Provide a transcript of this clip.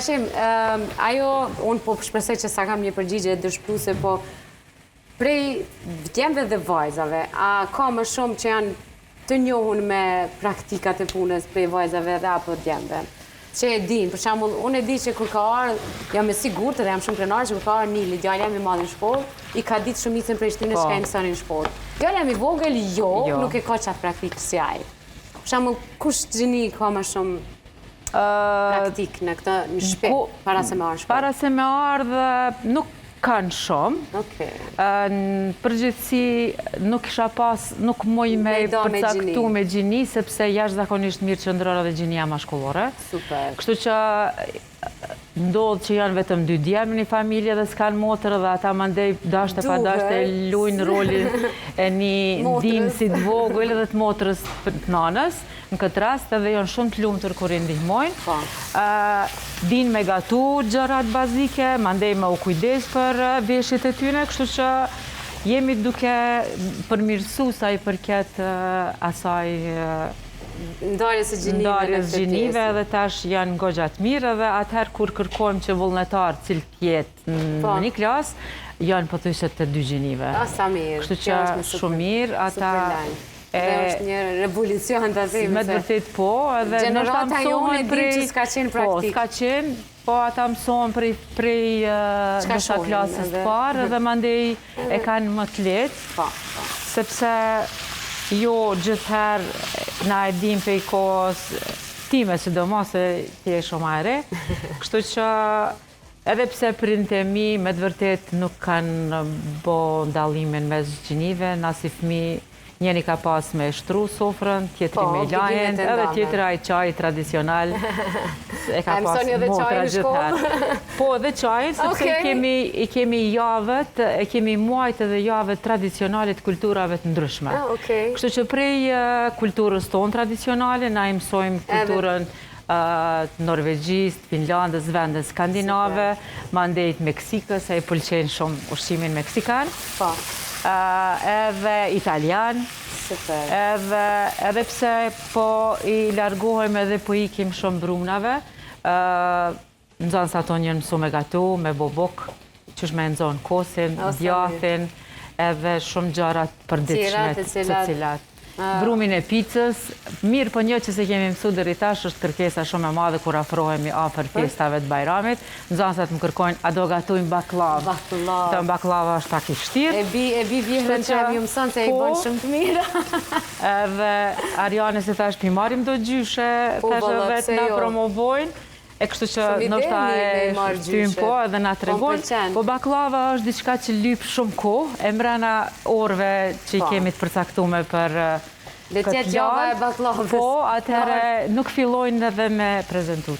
Shim, ajo, unë po shpresoj që sa kam një përgjigje dëshpruese, po prej djemve dhe vajzave, a ka më shumë që janë të njohun me praktikat e punës prej vajzave dhe apo djemve? Që e din, për shembull, unë e di që kur ka ardhur, jam e sigurt dhe jam shumë krenare që kur ka ardhur Nili, djalja im i madh në shkollë, i ka ditë shumicën prej Shtinës që ka mësonin në shkollë. Djalja im i vogël, nuk e ka çat praktikë si ai. Për shembull, kush gjini ka më shumë praktik në këtë në shtëpi para se me ardhë shkollë? Para se me ardhë nuk kanë shumë. Në përgjithësi nuk isha pas, nuk moj me përcaktu me gjini, sepse jashtëzakonisht mirë që ndrora dhe gjinia mashkullore. Super. Kështu që ndodhë që janë vetëm 2 djemë një familje dhe s'kanë motër dhe ata mandej dashte pa dashte lujnë rolin e një ndimësit vogël dhe të motrës të nanës. Në këtë rast edhe janë shumë të lumtur kur i ndihmojnë. Din me gatu gjërat bazike, mandej me u kujdes për veshjet e tyne, kështu që jemi duke përmirësu sa i përket asaj ndarjes së gjinive dhe tash janë goxha të mirë dhe atëherë kur kërkojmë që vullnetar cilë tjetë në një klasë, janë pothuajse të 2 gjinive. Sa mirë. Kështu që shumë mirë, ata dhe është një revolucion të atëve. Me të vërtet po, edhe gjenerata jonë e din që s'ka qenë praktikë. Po, s'ka qenë, po ata mësohen prej nështë klasës të parë dhe mandej e kanë më të letë, sepse jo gjithëherë na e dim pe i kohës time, sidomos se ti e shumë are, kështu që edhe pse prindët e mi me të vërtet nuk kanë bo ndallimin mes gjinive, na si fëmijë njeni ka pas me shtru sofrën, tjetëri me lajen, edhe tjetëri ai qaj tradicional e ka pas motra gjithëherë. Po, edhe qajin, sepse i kemi javët, e kemi muajt edhe javët tradicionalit kulturave të ndryshme. Kështu që prej kulturës tonë tradicionale, na i mësojmë kulturën Norvegjisë, Finlandës, vendet skandinave, mandej të Meksikës, e i pëlqenë shumë ushqimin meksikan. Edhe italian, edhe pse po i largohemi edhe po ikim shumë brumnave, nëzonë sa tonë njënë mësu me gatu, me bobok, qësh me nëzonë kosin, djathin, edhe shumë gjarat përditshme të cilat. Brumin e pizzës, mirë për një që se kemi mësu deri tash është kërkesa shumë e madhe kur afrohemi afër festave të Bajramit. Nëzanësat më kërkojnë, a do gatujmë baklavë? Të baklava është pak i vështirë. E bi vjehrën që ju mësën se i bënë shumë të mirë. Edhe Ariane se tash pimarim do gjyshe, tash e vetë na promovojnë. E kështu që nështë e shtymë po edhe nga të regojnë. Po baklava është diçka që lypë shumë kohë, e mrena orëve që i kemi të përcaktume për këtë java e baklavës. Po, atëherë nuk fillojnë edhe me prezentu.